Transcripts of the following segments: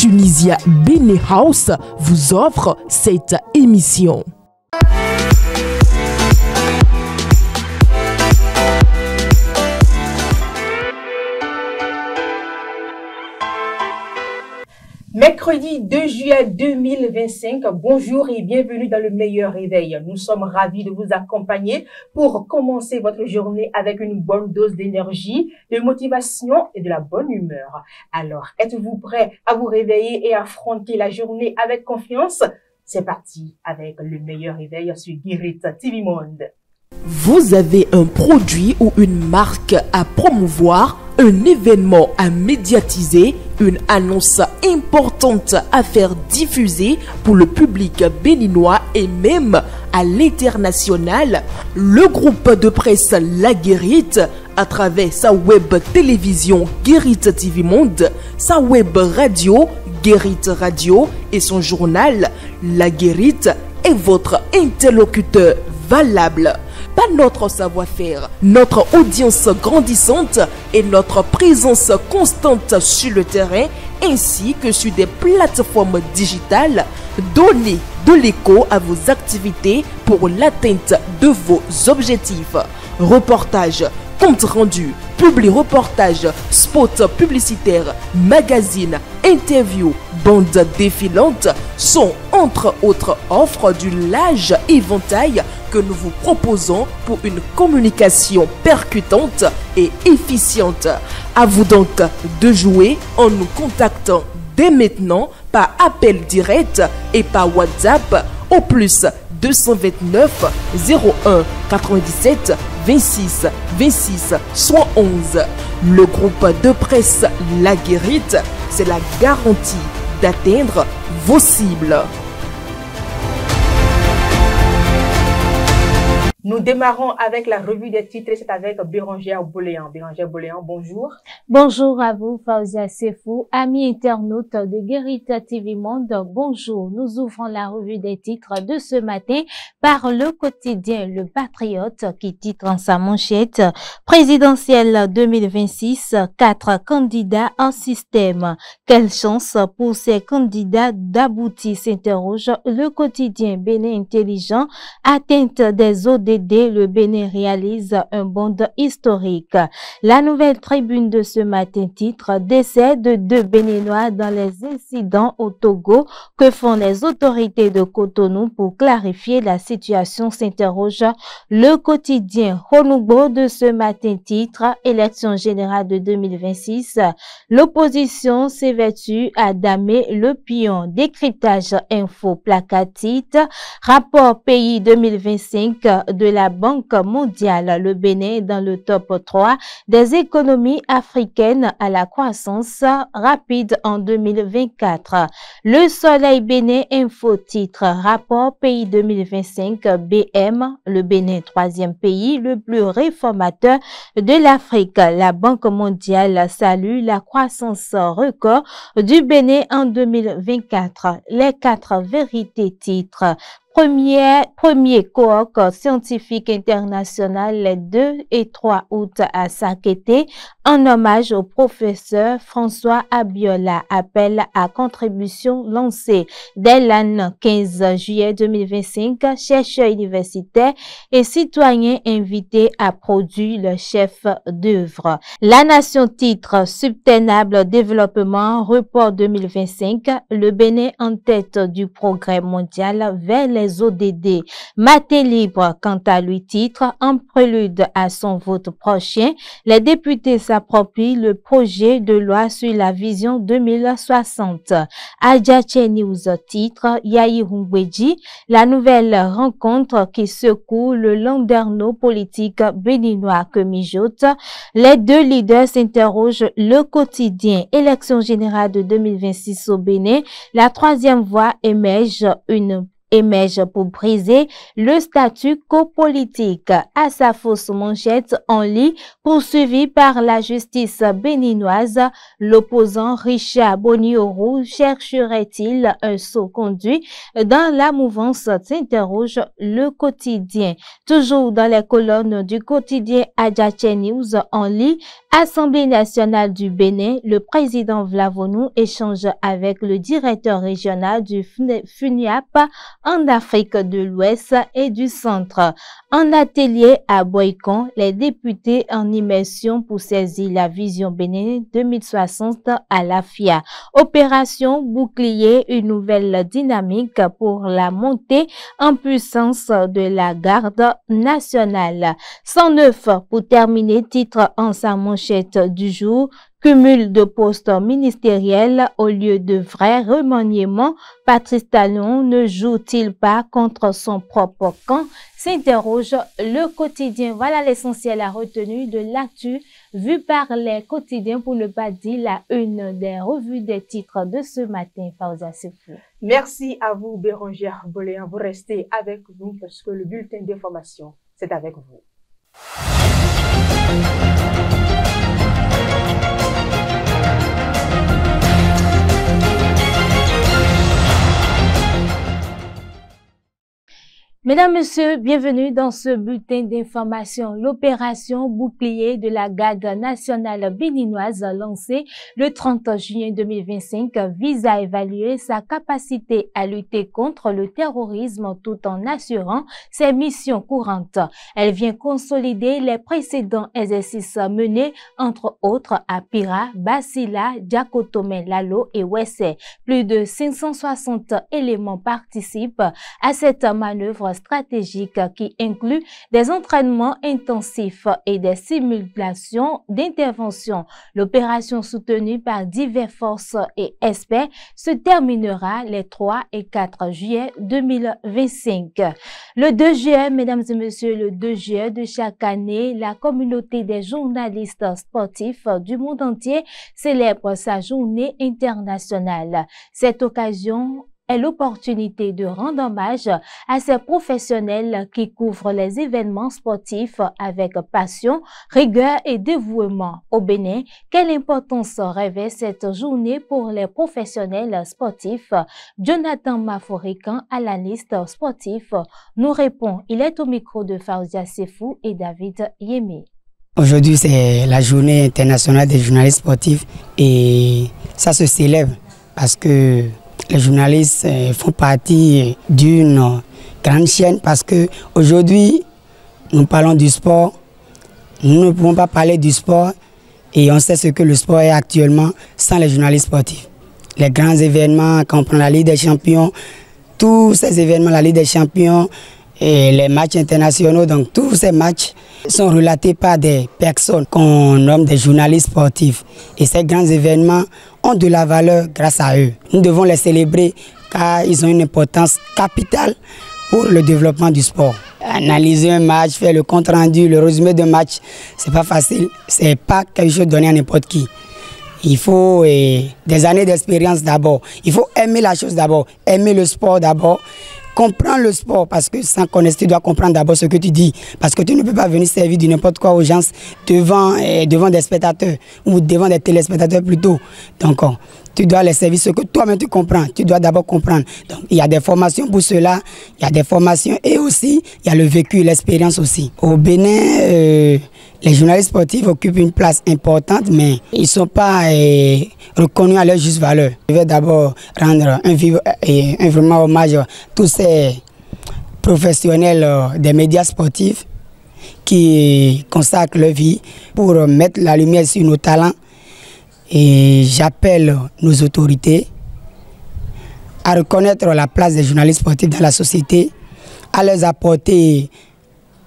Tunisia Bene House vous offre cette émission. Mercredi 2 juillet 2025, bonjour et bienvenue dans le meilleur réveil. Nous sommes ravis de vous accompagner pour commencer votre journée avec une bonne dose d'énergie, de motivation et de la bonne humeur. Alors, êtes-vous prêts à vous réveiller et affronter la journée avec confiance? C'est parti avec le meilleur réveil sur Guérit TV Monde. Vous avez un produit ou une marque à promouvoir, un événement à médiatiser, une annonce importante à faire diffuser pour le public béninois et même à l'international. Le groupe de presse La Guérite, à travers sa web télévision Guérit TV Monde, sa web radio Guérit Radio et son journal La Guérite est votre interlocuteur valable. Pas notre savoir-faire, notre audience grandissante et notre présence constante sur le terrain ainsi que sur des plateformes digitales, donnez de l'écho à vos activités pour l'atteinte de vos objectifs. Reportages, comptes rendus, publi-reportages, spots publicitaires, magazines, interviews, bandes défilantes sont entre autres offres du large éventail que nous vous proposons pour une communication percutante et efficiente. À vous donc de jouer en nous contactant dès maintenant par appel direct et par WhatsApp au plus 229 01 97 26 26 111. Le groupe de presse La Guérite, c'est la garantie d'atteindre vos cibles. Nous démarrons avec la revue des titres et c'est avec Bérangère Boléan. Bérangère Boléan, bonjour. Bonjour à vous, Fauzia Sefou, amis internautes de Guérit TV Monde. Bonjour, nous ouvrons la revue des titres de ce matin par le quotidien Le Patriote qui titre en sa manchette présidentielle 2026, 4 candidats en système. Quelle chance pour ces candidats d'aboutir, s'interroge le quotidien Bénin Intelligent. Atteinte des ODD, le Bénin réalise un bond historique. La nouvelle tribune de ce matin titre décès de 2 Béninois dans les incidents au Togo. Que font les autorités de Cotonou pour clarifier la situation, s'interroge le quotidien Honoubo de ce matin titre élection générale de 2026. L'opposition s'évertue à damer le pion. Décryptage info placatite. Rapport pays 2025 de la Banque mondiale. Le Bénin dans le top 3 des économies africaines à la croissance rapide en 2024. Le Soleil Bénin info titre rapport pays 2025 BM. Le Bénin, 3e pays le plus réformateur de l'Afrique. La Banque mondiale salue la croissance record du Bénin en 2024. Les 4 vérités titres. Premier colloque scientifique international les 2 et 3 août à Sakété en hommage au professeur François Abiola. Appel à contribution lancé dès l'an 15 juillet 2025. Chercheurs universitaires et citoyens invités à produire le chef d'œuvre. La Nation titre Subtenable développement report 2025. Le Bénin en tête du progrès mondial vers les ODD. Matin libre, quant à lui, titre en prélude à son vote prochain, les députés s'approprient le projet de loi sur la vision 2060. Adjache News titre Yahi Humbweji, la nouvelle rencontre qui secoue le landerneau politique béninois que mijote. Les 2 leaders s'interrogent le quotidien. Élection générale de 2026 au Bénin, la 3e voie émerge, une émerge pour briser le statu quo politique. À sa fausse manchette, on lit « Poursuivi par la justice béninoise, l'opposant Richard Boniorou chercherait-il un saut-conduit dans la mouvance ?» s'interroge le quotidien. Toujours dans les colonnes du quotidien Adjaché News, on lit « Assemblée nationale du Bénin, le président Vlavonou échange avec le directeur régional du FUNIAP en Afrique de l'Ouest et du Centre. En atelier à Boycon, les députés en immersion pour saisir la vision Bénin 2060 à la FIA. Opération Bouclier, une nouvelle dynamique pour la montée en puissance de la garde nationale. 109 pour terminer, titre en sa manchette du jour. Cumul de postes ministériels au lieu de vrai remaniement, Patrice Talon ne joue-t-il pas contre son propre camp? S'interroge le quotidien. Voilà l'essentiel à retenue de l'actu vu par les quotidiens, pour ne pas dire la une des revues des titres de ce matin. Fawzia Sefou. Merci à vous, Bérangère Boléen. Vous restez avec nous parce que le bulletin d'information, c'est avec vous. Mesdames, Messieurs, bienvenue dans ce bulletin d'information. L'opération Bouclier de la garde nationale béninoise lancée le 30 juin 2025 vise à évaluer sa capacité à lutter contre le terrorisme tout en assurant ses missions courantes. Elle vient consolider les précédents exercices menés entre autres à Pira, Basila, Diakotomé, Lalo et Wessé. Plus de 560 éléments participent à cette manœuvre stratégique qui inclut des entraînements intensifs et des simulations d'intervention. L'opération soutenue par diverses forces et experts se terminera les 3 et 4 juillet 2025. Le 2 juillet, mesdames et messieurs, le 2 juillet de chaque année, la communauté des journalistes sportifs du monde entier célèbre sa journée internationale. Cette occasion est l'opportunité de rendre hommage à ces professionnels qui couvrent les événements sportifs avec passion, rigueur et dévouement. Au Bénin, quelle importance revêt cette journée pour les professionnels sportifs? Jonathan Maforican, analyste sportif, nous répond. Il est au micro de Fawzia Sefou et David Yémé. Aujourd'hui, c'est la journée internationale des journalistes sportifs et ça se célèbre parce que les journalistes font partie d'une grande chaîne parce qu'aujourd'hui, nous parlons du sport. Nous ne pouvons pas parler du sport et on sait ce que le sport est actuellement sans les journalistes sportifs. Les grands événements, quand on prend la Ligue des Champions, tous ces événements, la Ligue des Champions et les matchs internationaux, donc tous ces matchs sont relatés par des personnes qu'on nomme des journalistes sportifs. Et ces grands événements ont de la valeur grâce à eux. Nous devons les célébrer car ils ont une importance capitale pour le développement du sport. Analyser un match, faire le compte rendu, le résumé d'un match, c'est pas facile. C'est pas quelque chose donné à n'importe qui. Il faut des années d'expérience d'abord. Il faut aimer la chose d'abord, aimer le sport d'abord. Comprends le sport parce que sans connaître, tu dois comprendre d'abord ce que tu dis. Parce que tu ne peux pas venir servir de n'importe quoi aux gens devant des spectateurs ou devant des téléspectateurs plutôt. Donc, tu dois les servir ce que toi-même tu comprends. Tu dois d'abord comprendre. Donc, il y a des formations pour cela. Il y a des formations et aussi, il y a le vécu, l'expérience aussi. Au Bénin, les journalistes sportifs occupent une place importante, mais ils ne sont pas reconnus à leur juste valeur. Je vais d'abord rendre un vraiment hommage à tous ces professionnels des médias sportifs qui consacrent leur vie pour mettre la lumière sur nos talents. Et j'appelle nos autorités à reconnaître la place des journalistes sportifs dans la société, à les apporter,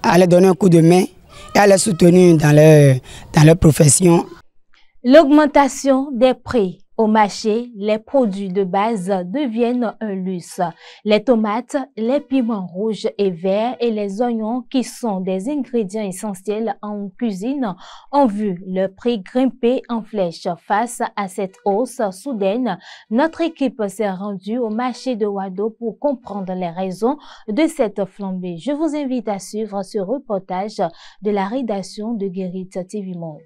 à leur donner un coup de main et à les soutenir dans leur profession. L'augmentation des prix Au marché, les produits de base deviennent un luxe. Les tomates, les piments rouges et verts et les oignons, qui sont des ingrédients essentiels en cuisine, ont vu le prix grimper en flèche. Face à cette hausse soudaine, notre équipe s'est rendue au marché de Wando pour comprendre les raisons de cette flambée. Je vous invite à suivre ce reportage de la rédaction de Guérite TV Monde.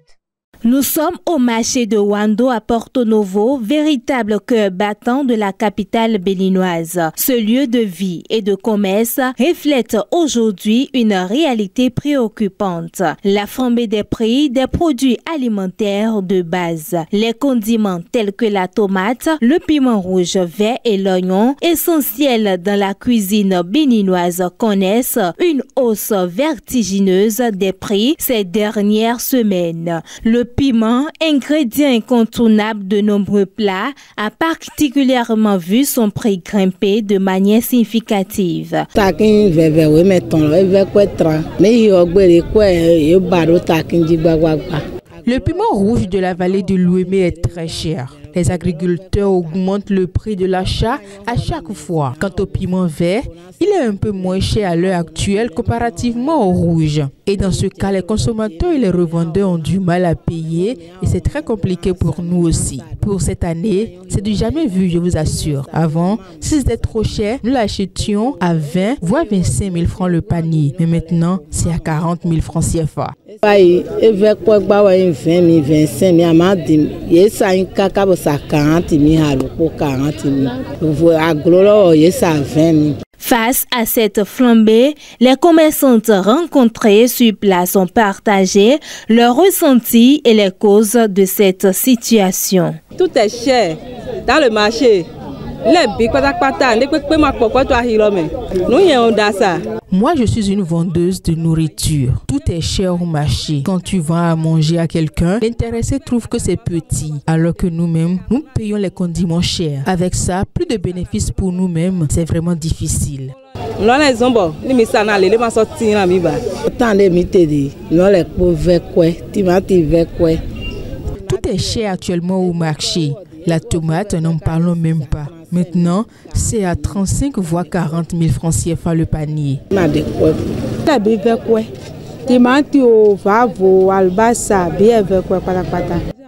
Nous sommes au marché de Wando à Porto Novo, véritable cœur battant de la capitale béninoise. Ce lieu de vie et de commerce reflète aujourd'hui une réalité préoccupante. La flambée des prix des produits alimentaires de base. Les condiments tels que la tomate, le piment rouge vert et l'oignon, essentiels dans la cuisine béninoise, connaissent une hausse vertigineuse des prix ces dernières semaines. Le piment, ingrédient incontournable de nombreux plats, a particulièrement vu son prix grimper de manière significative. Le piment rouge de la vallée de l'Ouémé est très cher. Les agriculteurs augmentent le prix de l'achat à chaque fois. Quant au piment vert, il est un peu moins cher à l'heure actuelle comparativement au rouge. Et dans ce cas, les consommateurs et les revendeurs ont du mal à payer et c'est très compliqué pour nous aussi. Pour cette année, c'est du jamais vu, je vous assure. Avant, si c'était trop cher, nous l'achetions à 20 voire 25 000 francs le panier. Mais maintenant, c'est à 40 000 francs CFA. Face à cette flambée, les commerçantes rencontrées sur place ont partagé leurs ressentis et les causes de cette situation. Tout est cher dans le marché. Moi, je suis une vendeuse de nourriture. Tout est cher au marché. Quand tu vas à manger à quelqu'un, l'intéressé trouve que c'est petit, alors que nous-mêmes, nous payons les condiments chers. Avec ça, plus de bénéfices pour nous-mêmes, c'est vraiment difficile. Tout est cher actuellement au marché. La tomate, n'en parlons même pas. Maintenant, c'est à 35 voire 40 000 francs CFA le panier.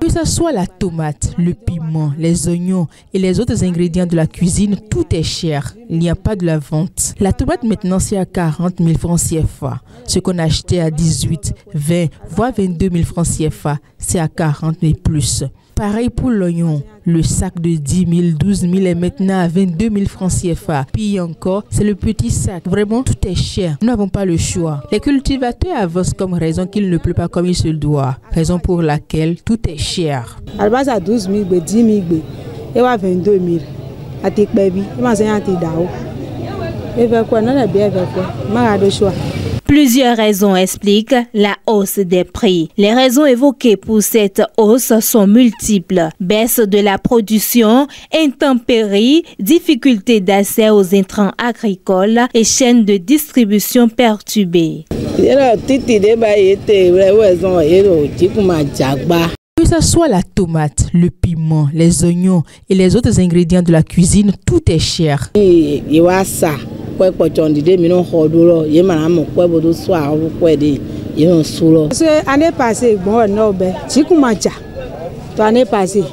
Que ce soit la tomate, le piment, les oignons et les autres ingrédients de la cuisine, tout est cher. Il n'y a pas de la vente. La tomate maintenant c'est à 40 000 francs CFA. Ce qu'on achetait à 18, 20, voire 22 000 francs CFA, c'est à 40 000 plus. Pareil pour l'oignon. Le sac de 10 000, 12 000 est maintenant à 22 000 francs CFA. Puis encore, c'est le petit sac. Vraiment, tout est cher. Nous n'avons pas le choix. Les cultivateurs avancent comme raison qu'il ne pleut pas comme il se doit. Raison pour laquelle tout est cher. Albasa à 12 000, 10 000, et à 22 000. À tes bébés, il m'a enseigné à tes dao. Et vers quoi, non, la bien vers quoi. M'a de choix. Plusieurs raisons expliquent la hausse des prix. Les raisons évoquées pour cette hausse sont multiples. Baisse de la production, intempéries, difficultés d'accès aux intrants agricoles et chaînes de distribution perturbées. Que ce soit la tomate, le piment, les oignons et les autres ingrédients de la cuisine, tout est cher. Année passée,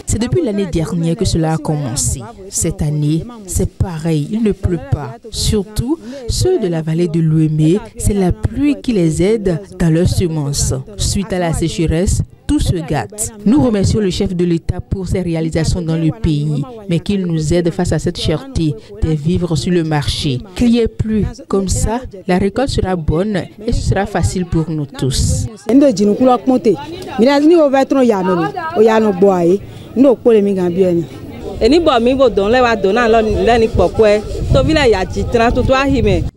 c'est depuis l'année dernière que cela a commencé. Cette année, c'est pareil, il ne pleut pas. Surtout, ceux de la vallée de l'Ouémé, c'est la pluie qui les aide dans leurs semences. Suite à la sécheresse, tout se gâte. Nous remercions le chef de l'État pour ses réalisations dans le pays, mais qu'il nous aide face à cette cherté des vivres sur le marché. Qu'il n'y ait plus. Comme ça, la récolte sera bonne et ce sera facile pour nous tous.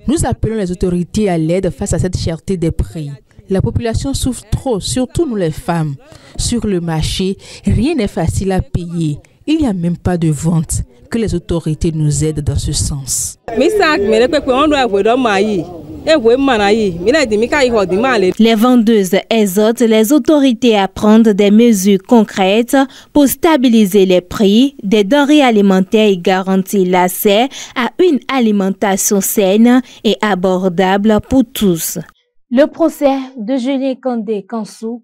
Nous appelons les autorités à l'aide face à cette cherté des prix. La population souffre trop, surtout nous les femmes. Sur le marché, rien n'est facile à payer. Il n'y a même pas de vente. Que les autorités nous aident dans ce sens. Les vendeuses exhortent les autorités à prendre des mesures concrètes pour stabiliser les prix des denrées alimentaires et garantir l'accès à une alimentation saine et abordable pour tous. Le procès de Julien Kandé Kansou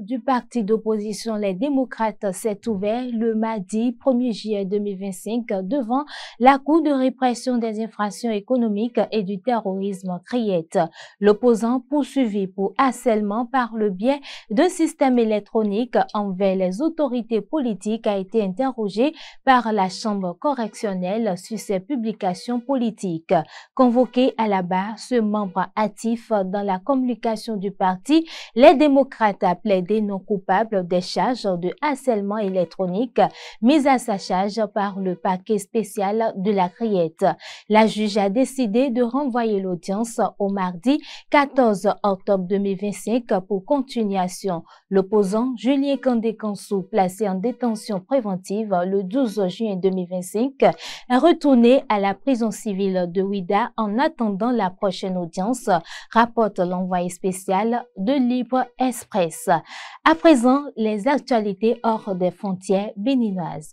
du parti d'opposition Les Démocrates s'est ouvert le mardi 1er juillet 2025 devant la Cour de répression des infractions économiques et du terrorisme CRIET. L'opposant poursuivi pour harcèlement par le biais d'un système électronique envers les autorités politiques a été interrogé par la Chambre correctionnelle sur ses publications politiques. Convoqué à la barre, ce membre actif dans la communication du parti Les Démocrates a plaidé non coupable des charges de harcèlement électronique mises à sa charge par le parquet spécial de la CRIET. La juge a décidé de renvoyer l'audience au mardi 14 octobre 2025 pour continuation. L'opposant Julien Kandé Kansou, placé en détention préventive le 12 juin 2025, est retourné à la prison civile de Ouidah en attendant la prochaine audience, rapporte l'envoyé spécial de Libre Express. À présent, les actualités hors des frontières béninoises.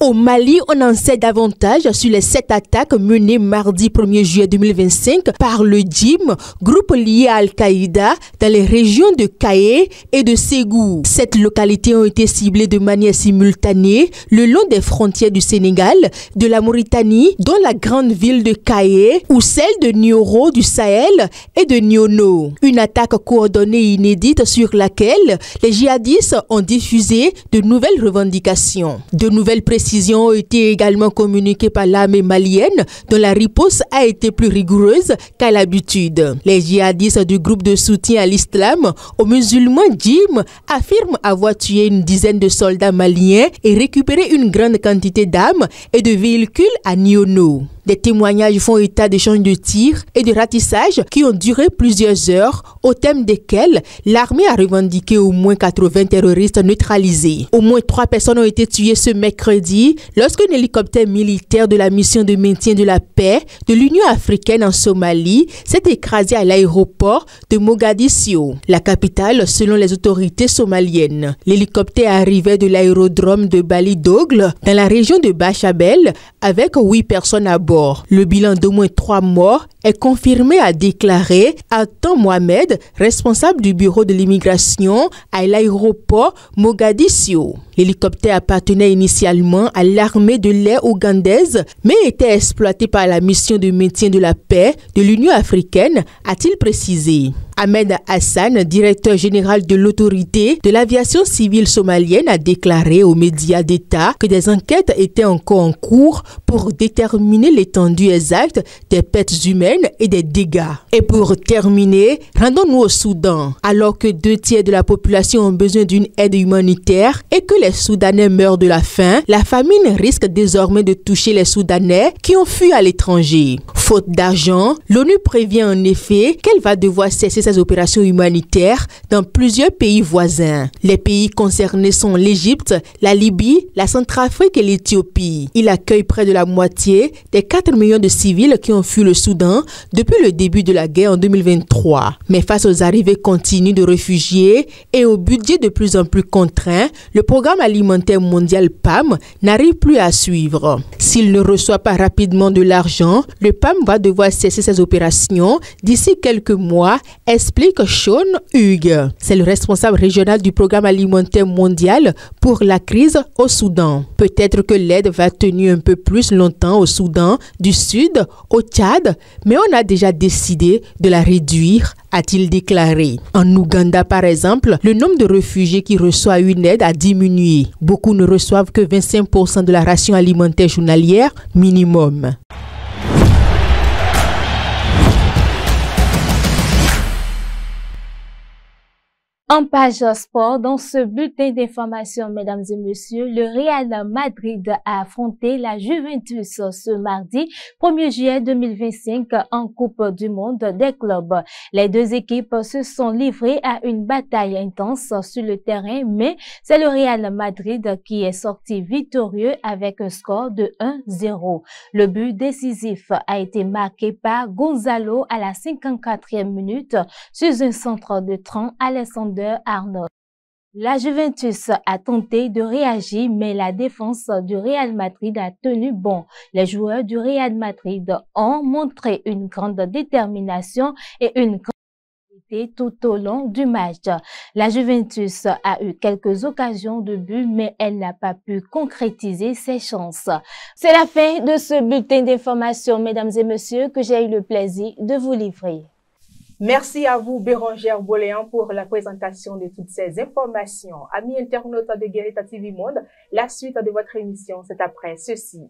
Au Mali, on en sait davantage sur les 7 attaques menées mardi 1er juillet 2025 par le DJIM, groupe lié à Al-Qaïda, dans les régions de Kaé et de Ségou. 7 localités ont été ciblées de manière simultanée le long des frontières du Sénégal, de la Mauritanie, dont la grande ville de Kaé, ou celle de Nioro du Sahel et de Niono. Une attaque coordonnée et inédite sur laquelle les djihadistes ont diffusé de nouvelles revendications. De nouvelles précisions ont été également communiquées par l'armée malienne, dont la riposte a été plus rigoureuse qu'à l'habitude. Les djihadistes du groupe de soutien à l'islam aux musulmans DJIM affirment avoir tué une dizaine de soldats maliens et récupéré une grande quantité d'armes et de véhicules à Niono. Des témoignages font état d'échanges de tirs et de ratissages qui ont duré plusieurs heures, au thème desquels l'armée a revendiqué au moins 80 terroristes neutralisés. Au moins 3 personnes ont été tuées ce mercredi lorsqu'un hélicoptère militaire de la mission de maintien de la paix de l'Union africaine en Somalie s'est écrasé à l'aéroport de Mogadiscio, la capitale selon les autorités somaliennes. L'hélicoptère arrivait de l'aérodrome de Bali Dogle dans la région de Bachabel avec 8 personnes à bord. Le bilan d'au moins 3 morts est confirmé, a déclaré Altan Mohamed, responsable du bureau de l'immigration à l'aéroport Mogadiscio. L'hélicoptère appartenait initialement à l'armée de l'air ougandaise, mais était exploité par la mission de maintien de la paix de l'Union africaine, a-t-il précisé. Ahmed Hassan, directeur général de l'autorité de l'aviation civile somalienne, a déclaré aux médias d'État que des enquêtes étaient encore en cours pour déterminer l'étendue exacte des pertes humaines et des dégâts. Et pour terminer, rendons-nous au Soudan. Alors que 2 tiers de la population ont besoin d'une aide humanitaire et que les Soudanais meurent de la faim, la famine risque désormais de toucher les Soudanais qui ont fui à l'étranger. Faute d'argent, l'ONU prévient en effet qu'elle va devoir cesser ses opérations humanitaires dans plusieurs pays voisins. Les pays concernés sont l'Égypte, la Libye, la Centrafrique et l'Éthiopie. Il accueille près de la moitié des 4 millions de civils qui ont fui le Soudan depuis le début de la guerre en 2023. Mais face aux arrivées continues de réfugiés et au budget de plus en plus contraint, le programme alimentaire mondial PAM n'arrive plus à suivre. S'il ne reçoit pas rapidement de l'argent, le PAM va devoir cesser ses opérations d'ici quelques mois, explique Sean Hugues. C'est le responsable régional du programme alimentaire mondial pour la crise au Soudan. Peut-être que l'aide va tenir un peu plus longtemps au Soudan du Sud, au Tchad, mais on a déjà décidé de la réduire, a-t-il déclaré. En Ouganda, par exemple, le nombre de réfugiés qui reçoivent une aide a diminué. Beaucoup ne reçoivent que 25% de la ration alimentaire journalière minimum. En page sport, dans ce bulletin d'information, mesdames et messieurs, le Real Madrid a affronté la Juventus ce mardi 1er juillet 2025 en Coupe du Monde des clubs. Les deux équipes se sont livrées à une bataille intense sur le terrain, mais c'est le Real Madrid qui est sorti victorieux avec un score de 1-0. Le but décisif a été marqué par Gonzalo à la 54e minute sur un centre de Trent Alexander Arnold. La Juventus a tenté de réagir, mais la défense du Real Madrid a tenu bon. Les joueurs du Real Madrid ont montré une grande détermination et une grande qualité tout au long du match. La Juventus a eu quelques occasions de but, mais elle n'a pas pu concrétiser ses chances. C'est la fin de ce bulletin d'information, mesdames et messieurs, que j'ai eu le plaisir de vous livrer. Merci à vous, Bérangère Boléan, pour la présentation de toutes ces informations. Amis internautes de Guérita TV Monde, la suite de votre émission, c'est après ceci.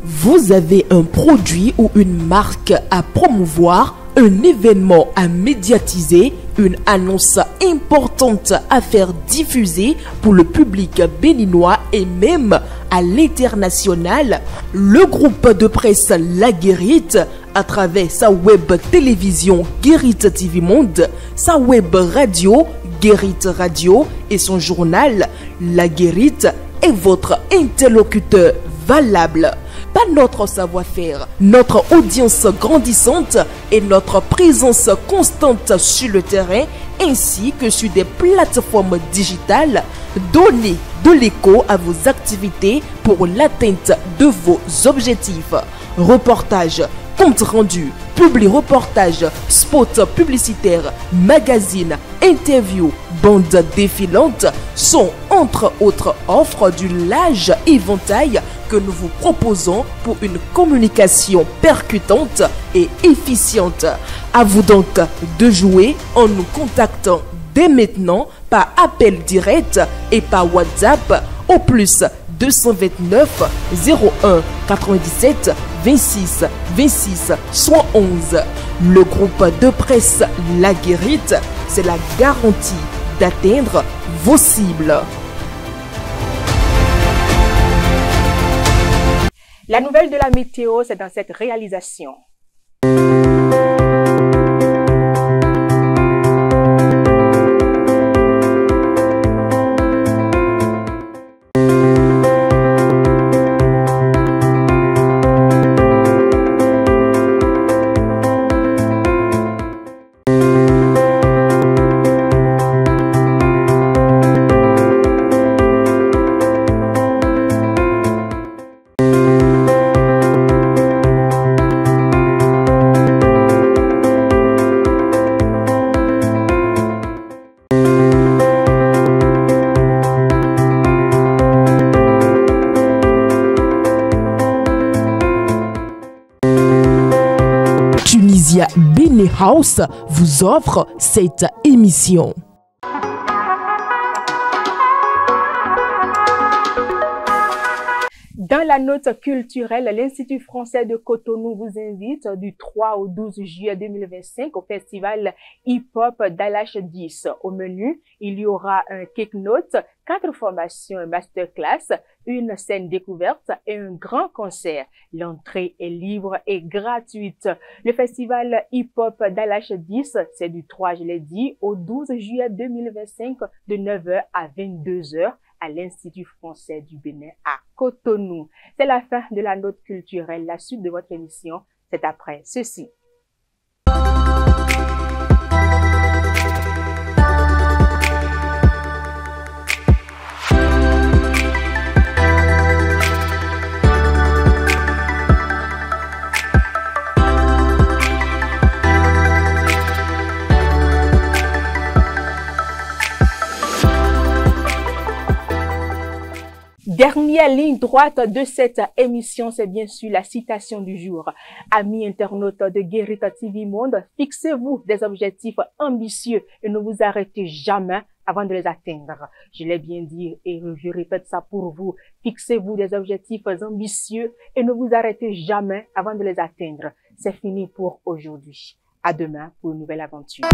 Vous avez un produit ou une marque à promouvoir, un événement à médiatiser, une annonce importante à faire diffuser pour le public béninois et même à l'international. Le groupe de presse La Guérite, à travers sa web télévision Guérita TV Monde, sa web radio Guérite Radio et son journal La Guérite est votre interlocuteur valable. Pas notre savoir-faire, notre audience grandissante et notre présence constante sur le terrain ainsi que sur des plateformes digitales, donnez de l'écho à vos activités pour l'atteinte de vos objectifs. Reportages, comptes rendus, publi-reportages, spots publicitaires, magazines, interviews, bandes défilantes sont entre autres offres du large éventail que nous vous proposons pour une communication percutante et efficiente. À vous donc de jouer en nous contactant dès maintenant par appel direct et par WhatsApp au plus 229 01 97 26 26 111. Le groupe de presse La Guérite, c'est la garantie d'atteindre vos cibles. La nouvelle de la météo, c'est dans cette réalisation. Bene House vous offre cette émission. Dans la note culturelle, l'Institut français de Cotonou vous invite du 3 au 12 juillet 2025 au festival hip-hop d'Alache 10. Au menu, il y aura un cake note, 4 formations, un masterclass, une scène découverte et un grand concert. L'entrée est libre et gratuite. Le festival hip-hop d'Alache 10, c'est du 3, je l'ai dit, au 12 juillet 2025 de 9h à 22h. À l'Institut français du Bénin à Cotonou. C'est la fin de la note culturelle. La suite de votre émission, c'est après ceci. Dernière ligne droite de cette émission, c'est bien sûr la citation du jour. Amis internautes de Guérita TV Monde, fixez-vous des objectifs ambitieux et ne vous arrêtez jamais avant de les atteindre. Je l'ai bien dit et je répète ça pour vous. Fixez-vous des objectifs ambitieux et ne vous arrêtez jamais avant de les atteindre. C'est fini pour aujourd'hui. À demain pour une nouvelle aventure.